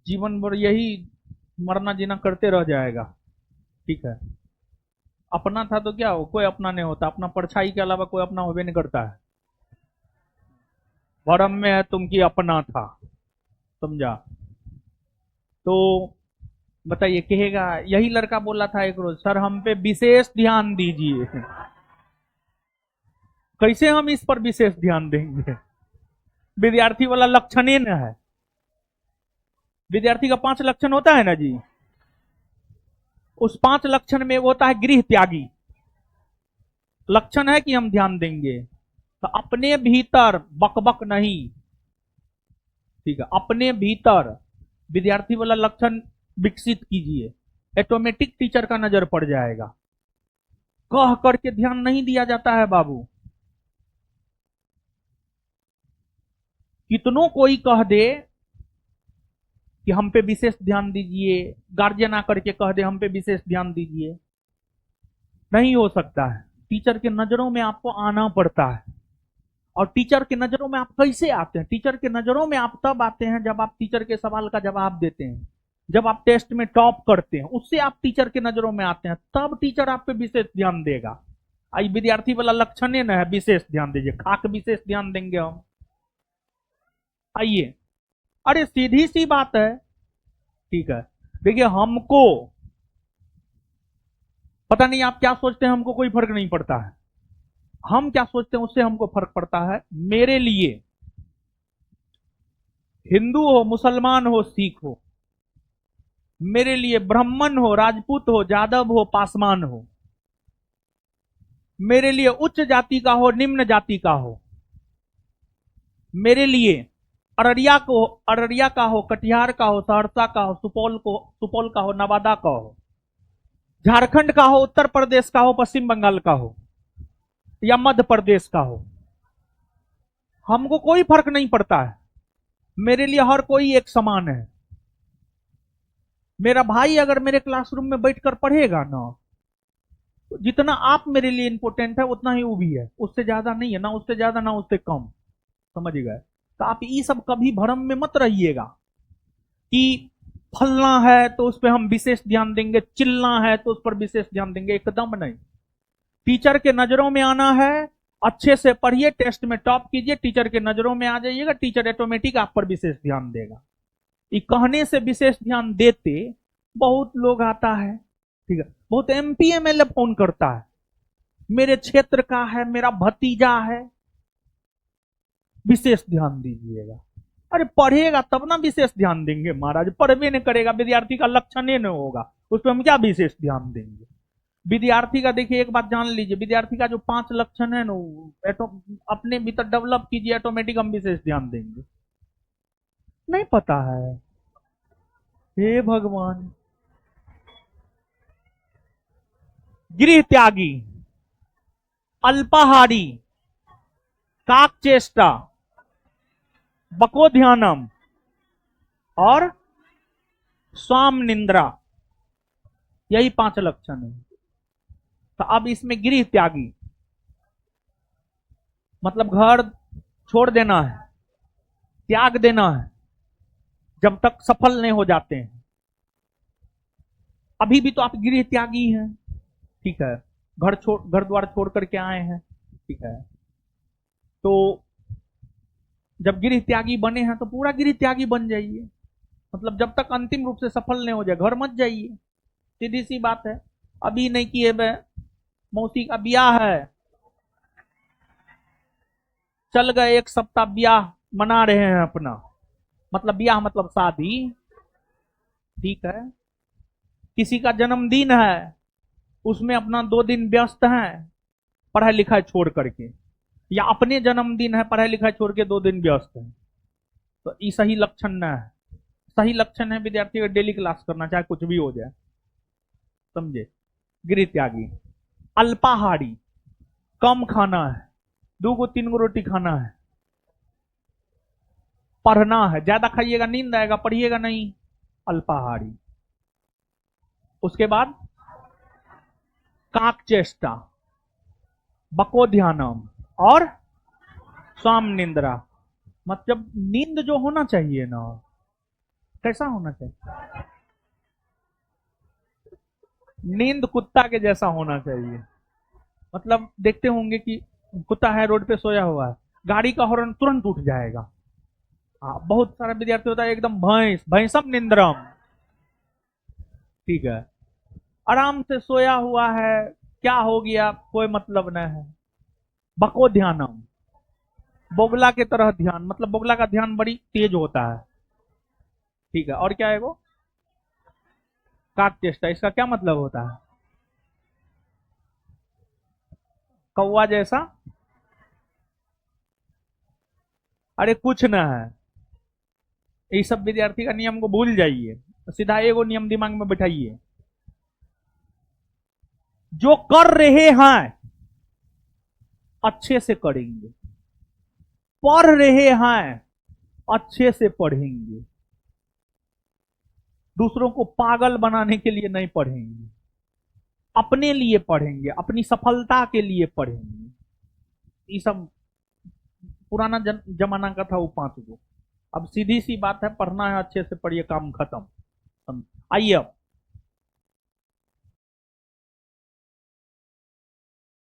जीवन भर यही मरना जीना करते रह जाएगा। ठीक है, अपना था तो क्या हो, कोई अपना नहीं होता, अपना परछाई के अलावा कोई अपना होबे नहीं करता है। भरम में है तुम की अपना था, समझा। तो बताइए, कहेगा, यही लड़का बोला था एक रोज, सर हम पे विशेष ध्यान दीजिए। कैसे हम इस पर विशेष ध्यान देंगे? विद्यार्थी वाला लक्षण ही न है। विद्यार्थी का 5 लक्षण होता है ना जी, उस 5 लक्षण में वो होता है गृह त्यागी। लक्षण है कि हम ध्यान देंगे, तो अपने भीतर बकबक नहीं। ठीक है, अपने भीतर विद्यार्थी वाला लक्षण विकसित कीजिए, ऑटोमेटिक टीचर का नजर पड़ जाएगा। कह करके ध्यान नहीं दिया जाता है बाबू। कितनों कोई कह दे कि हम पे विशेष ध्यान दीजिए, गार्जियन आकर के कह दे हम पे विशेष ध्यान दीजिए, नहीं हो सकता है। टीचर के नजरों में आपको आना पड़ता है। और टीचर के नजरों में आप कैसे आते हैं? टीचर के नजरों में आप तब आते हैं जब आप टीचर के सवाल का जवाब देते हैं, जब आप टेस्ट में टॉप करते हैं, उससे आप टीचर के नजरों में आते हैं, तब टीचर आप पे विशेष ध्यान देगा। आई विद्यार्थी वाला लक्षण है ना, है विशेष ध्यान दीजिए, खाक विशेष ध्यान देंगे हम। आइए, अरे सीधी सी बात है। ठीक है, देखिए, हमको पता नहीं आप क्या सोचते हैं, हमको कोई फर्क नहीं पड़ता है। हम क्या सोचते हैं उससे हमको फर्क पड़ता है। मेरे लिए हिंदू हो, मुसलमान हो, सिख हो, मेरे लिए ब्राह्मण हो, राजपूत हो, यादव हो, पासवान हो, मेरे लिए उच्च जाति का हो, निम्न जाति का हो, मेरे लिए अररिया का हो, कटिहार का हो, सहरसा का हो, सुपौल का हो, नवादा का हो, झारखंड का हो, उत्तर प्रदेश का हो, पश्चिम बंगाल का हो, या मध्य प्रदेश का हो, हमको कोई फर्क नहीं पड़ता है। मेरे लिए हर कोई एक समान है। मेरा भाई अगर मेरे क्लासरूम में बैठकर पढ़ेगा ना, तो जितना आप मेरे लिए इंपॉर्टेंट है उतना ही वो भी है, उससे ज्यादा नहीं है, ना उससे ज्यादा ना उससे कम। समझ गए? तो आप ये सब कभी भ्रम में मत रहिएगा कि फलना है तो उस पर हम विशेष ध्यान देंगे, चिल्लना है तो उस पर विशेष ध्यान देंगे, एकदम नहीं। टीचर के नजरों में आना है, अच्छे से पढ़िए, टेस्ट में टॉप कीजिए, टीचर के नजरों में आ जाइएगा, टीचर ऑटोमेटिक आप पर विशेष ध्यान देगा। ये कहने से विशेष ध्यान देते बहुत लोग आता है। ठीक है, बहुत एमपी एमएलए फोन करता है, मेरे क्षेत्र का है, मेरा भतीजा है, विशेष ध्यान दीजिएगा। अरे पढ़ेगा तब ना विशेष ध्यान देंगे महाराज, पढ़वे नहीं करेगा, विद्यार्थी का लक्षण ही नहीं होगा, उस पर हम क्या विशेष ध्यान देंगे? विद्यार्थी का देखिए, एक बात जान लीजिए, विद्यार्थी का जो 5 लक्षण है ना, अपने भीतर डेवलप कीजिए, ऑटोमेटिक हम विशेष ध्यान देंगे। नहीं पता है? हे भगवान। गृह त्यागी, अल्पाहारी, काकचेष्टा, बकोध्यानम और स्वाम निंद्रा, यही 5 लक्षण है। तो अब इसमें गृह त्यागी मतलब घर छोड़ देना है, त्याग देना है, जब तक सफल नहीं हो जाते हैं। अभी भी तो आप गृह त्यागी हैं। ठीक है, घर द्वार छोड़ करके आए हैं। ठीक है, तो जब गृह त्यागी बने हैं तो पूरा गृह त्यागी बन जाइए। मतलब जब तक अंतिम रूप से सफल नहीं हो जाए, घर मत जाइए, सीधी सी बात है। अभी नहीं किए मौसी का ब्याह है, चल गए, 1 सप्ताह ब्याह मना रहे हैं अपना, मतलब ब्याह मतलब शादी। ठीक है, किसी का जन्मदिन है, उसमें अपना 2 दिन व्यस्त हैं पढ़ाई लिखाई छोड़ करके, या अपने जन्मदिन है, पढ़ाई लिखाई छोड़ के 2 दिन व्यस्त है, तो ये सही लक्षण न है। सही लक्षण है विद्यार्थी का डेली क्लास करना, चाहे कुछ भी हो जाए। समझे? गृह त्यागी। अल्पाहारी, कम खाना है, 2 3 रोटी खाना है, पढ़ना है, ज्यादा खाइएगा नींद आएगा, पढ़िएगा नहीं। अल्पाहारी। उसके बाद काकचेष्टा, बकोध्यानम और स्वाम निंद्रा। मतलब नींद जो होना चाहिए ना, कैसा होना चाहिए? नींद कुत्ता के जैसा होना चाहिए। मतलब देखते होंगे कि कुत्ता है रोड पे सोया हुआ है, गाड़ी का हॉर्न तुरंत उठ जाएगा। हाँ, बहुत सारा विद्यार्थी होता है एकदम भैंस भैंसम निंद्रम। ठीक है, आराम से सोया हुआ है, क्या हो गया कोई मतलब नहीं है। बको ध्यानम, बोगला के तरह ध्यान, मतलब बोगला का ध्यान बड़ी तेज होता है। ठीक है, और क्या है वो? काक चेष्टा, इसका क्या मतलब होता है? कौवा जैसा? अरे कुछ ना है, ये सब विद्यार्थी का नियम को भूल जाइए, सीधा एगो नियम दिमाग में बैठाइए। जो कर रहे हैं अच्छे से करेंगे, पढ़ रहे हैं अच्छे से पढ़ेंगे, दूसरों को पागल बनाने के लिए नहीं पढ़ेंगे, अपने लिए पढ़ेंगे, अपनी सफलता के लिए पढ़ेंगे। ये सब पुराना जमाना का था वो 5 गो। अब सीधी सी बात है, पढ़ना है अच्छे से पढ़िए, काम खत्म। आइए अब